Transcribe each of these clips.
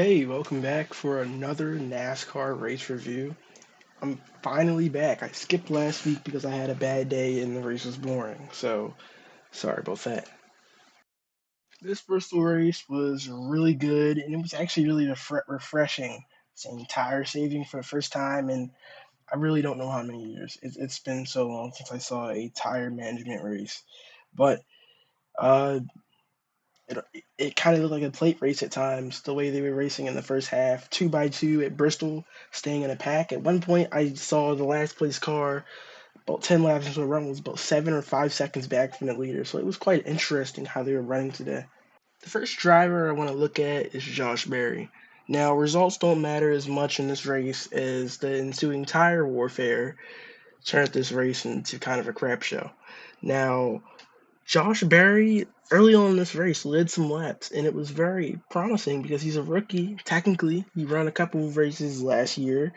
Hey, welcome back for another NASCAR race review. I'm finally back. I skipped last week because I had a bad day and the race was boring, so sorry about that. This Bristol race was really good and it was actually really refreshing. Seeing tire saving for the first time in I really don't know how many years. It's been so long since I saw a tire management race. But uh, it kind of looked like a plate race at times, the way they were racing in the first half, two by two at Bristol, staying in a pack. At one point, I saw the last place car about 10 laps into the run was about 7 or 5 seconds back from the leader. So it was quite interesting how they were running today. The first driver I want to look at is Josh Berry. Now, results don't matter as much in this race as the ensuing tire warfare turned this race into kind of a crap show. Now, Josh Berry early on in this race led some laps, and it was very promising because he's a rookie. Technically, he ran a couple of races last year,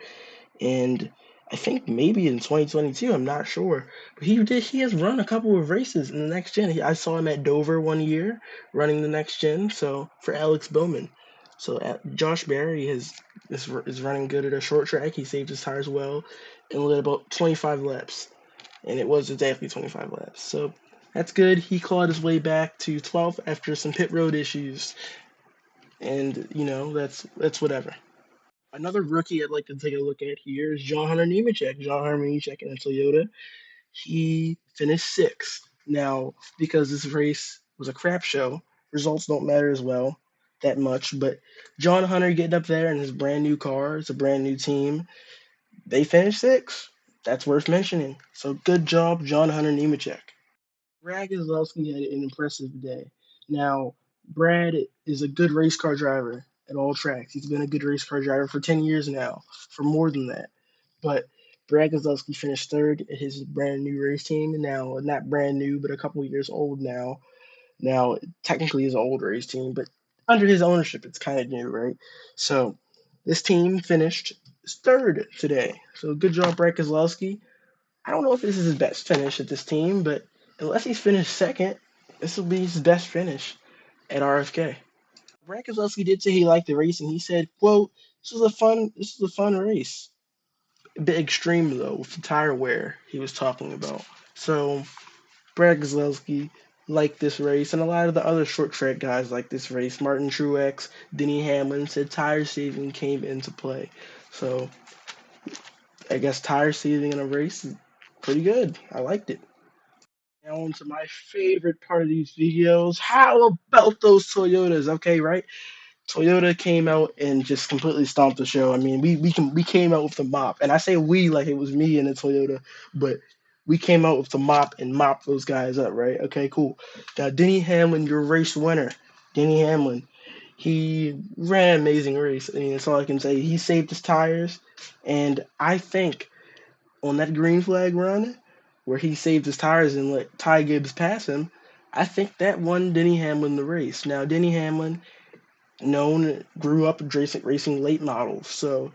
and I think maybe in 2022. I'm not sure, but he did. He has run a couple of races in the next gen. I saw him at Dover one year running the next gen. So for Alex Bowman, so Josh Berry is running good at a short track. He saved his tires well, and led about 25 laps, and it was exactly 25 laps. So that's good. He clawed his way back to 12th after some pit road issues, and that's whatever. Another rookie I'd like to take a look at here is John Hunter Nemechek. John Hunter Nemechek in a Toyota. He finished sixth. Now, because this race was a crap show, results don't matter as well that much. But John Hunter getting up there in his brand new car, it's a brand new team. They finished sixth. That's worth mentioning. So good job, John Hunter Nemechek. Brad Keselowski had an impressive day. Now, Brad is a good race car driver at all tracks. He's been a good race car driver for 10 years now, for more than that. But Brad Keselowski finished third at his brand new race team. Now, not brand new, but a couple years old now. Now, technically, it's an old race team, but under his ownership, it's kind of new, right? So, this team finished third today. So, good job, Brad Keselowski. I don't know if this is his best finish at this team, but unless he's finished second, this will be his best finish at RFK. Brad Keselowski did say he liked the race, and he said, "quote This is a fun race. A bit extreme though with the tire wear he was talking about." So Brad Keselowski liked this race, and a lot of the other short track guys like this race. Martin Truex, Denny Hamlin said tire saving came into play. So I guess tire saving in a race is pretty good. I liked it. Now on to my favorite part of these videos. How about those Toyotas? Okay, right? Toyota came out and just completely stomped the show. I mean, we came out with the mop, and I say we like it was me and the Toyota, but we came out with the mop and mopped those guys up, right? Okay, cool. Now Denny Hamlin, your race winner. Denny Hamlin, he ran an amazing race. I mean, that's all I can say. He saved his tires, and I think on that green flag run where he saved his tires and let Ty Gibbs pass him, I think that won Denny Hamlin the race. Now, Denny Hamlin, grew up racing late models, so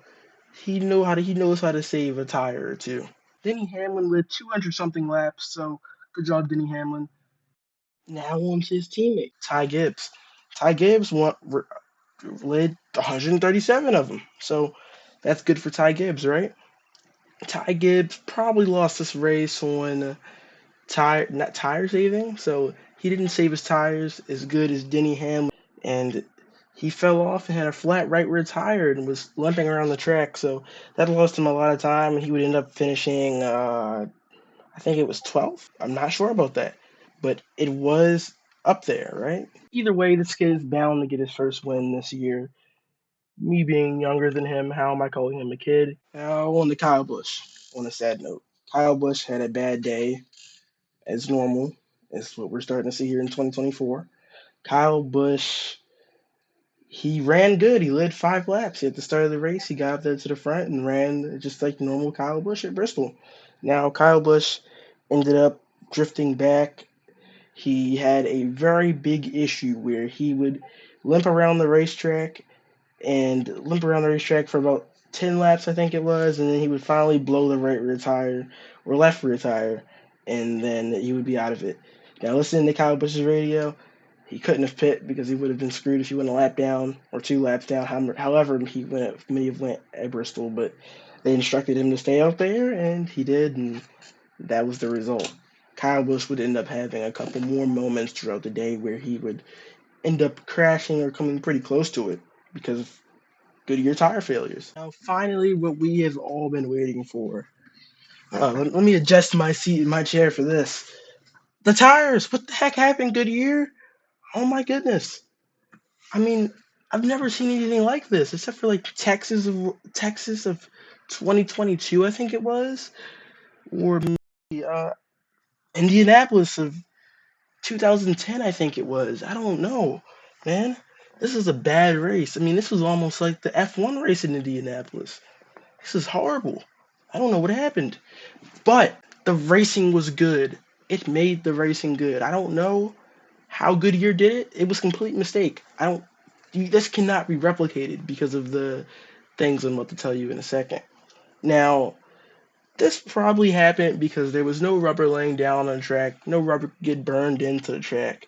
he knows how to save a tire or two. Denny Hamlin led 200 something laps, so good job, Denny Hamlin. Now on to his teammate, Ty Gibbs. Ty Gibbs led 137 of them, so that's good for Ty Gibbs, right? Ty Gibbs probably lost this race on not tire saving, so he didn't save his tires as good as Denny Hamlin, and he fell off and had a flat right rear tire and was limping around the track, so that lost him a lot of time, and he would end up finishing, I think it was 12th. I'm not sure about that, but it was up there, right? Either way, this kid is bound to get his first win this year. Me being younger than him, how am I calling him a kid? Now on to Kyle Busch. On a sad note, Kyle Busch had a bad day as normal. It's what we're starting to see here in 2024. Kyle Busch, he ran good. He led 5 laps at the start of the race. He got up there to the front and ran just like normal Kyle Busch at Bristol. Now, Kyle Busch ended up drifting back. He had a very big issue where he would limp around the racetrack for about 10 laps, I think it was, and then he would finally blow the right rear tire or left rear tire, and then he would be out of it. Now, listening to Kyle Busch's radio, He couldn't have pit because he would have been screwed if he went a lap down or 2 laps down, however he may have went at Bristol. But they instructed him to stay out there, and he did, and that was the result. Kyle Busch would end up having a couple more moments throughout the day where he would end up crashing or coming pretty close to it because of Goodyear tire failures. Now, finally, what we have all been waiting for. Let me adjust my seat in my chair for this. The tires! What the heck happened, Goodyear? Oh my goodness. I mean, I've never seen anything like this, except for like Texas of 2022, I think it was, or maybe Indianapolis of 2010, I think it was. I don't know, man. This is a bad race. I mean, this was almost like the F1 race in Indianapolis. This is horrible. I don't know what happened. But the racing was good. It made the racing good. I don't know how Goodyear did it. It was a complete mistake. This cannot be replicated because of the things I'm about to tell you in a second. Now, this probably happened because there was no rubber laying down on the track. No rubber could get burned into the track.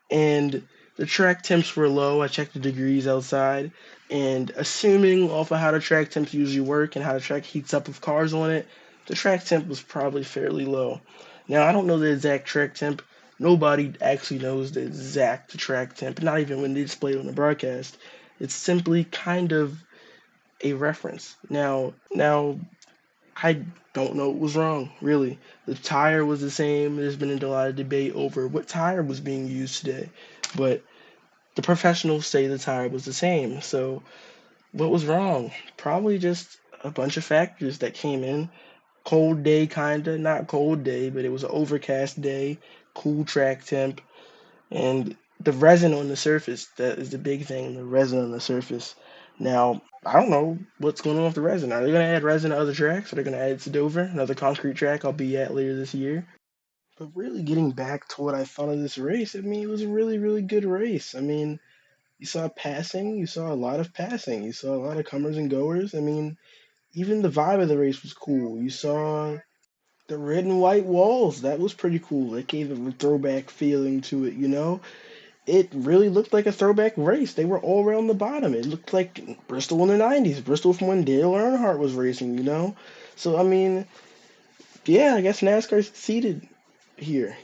And the track temps were low. I checked the degrees outside, and assuming off of how the track temps usually work and how the track heats up with cars on it, the track temp was probably fairly low. Now, I don't know the exact track temp. Nobody actually knows the exact track temp, not even when they display it on the broadcast. It's simply kind of a reference. Now I don't know what was wrong, really. The tire was the same. There's been a lot of debate over what tire was being used today, but the professionals say the tire was the same. So, what was wrong? Probably just a bunch of factors that came in. Cold day, kinda. Not cold day, but it was an overcast day, cool track temp, and the resin on the surface. That is the big thing, the resin on the surface. Now, I don't know what's going on with the resin. Are they going to add resin to other tracks? Are they going to add it to Dover, another concrete track I'll be at later this year? But really getting back to what I thought of this race, I mean, it was a really, really good race. I mean, you saw passing, you saw a lot of passing, you saw a lot of comers and goers. I mean, even the vibe of the race was cool. You saw the red and white walls. That was pretty cool. It gave a throwback feeling to it. It really looked like a throwback race. They were all around the bottom. It looked like Bristol in the 90s, Bristol from when Dale Earnhardt was racing. So, I mean, yeah, I guess NASCAR succeeded here.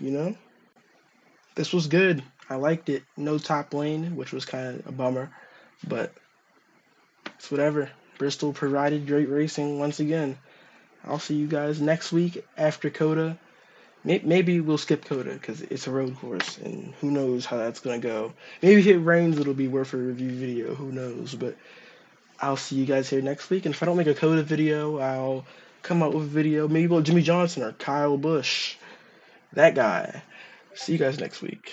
This was good. I liked it. No top lane, which was kind of a bummer, but it's whatever. Bristol provided great racing once again. I'll see you guys next week after Coda. Maybe we'll skip Coda because it's a road course, and who knows how that's gonna go. Maybe if it rains, it'll be worth a review video. Who knows? But I'll see you guys here next week. And if I don't make a Coda video, I'll come out with a video maybe about Jimmy Johnson or Kyle Busch. That guy. See you guys next week.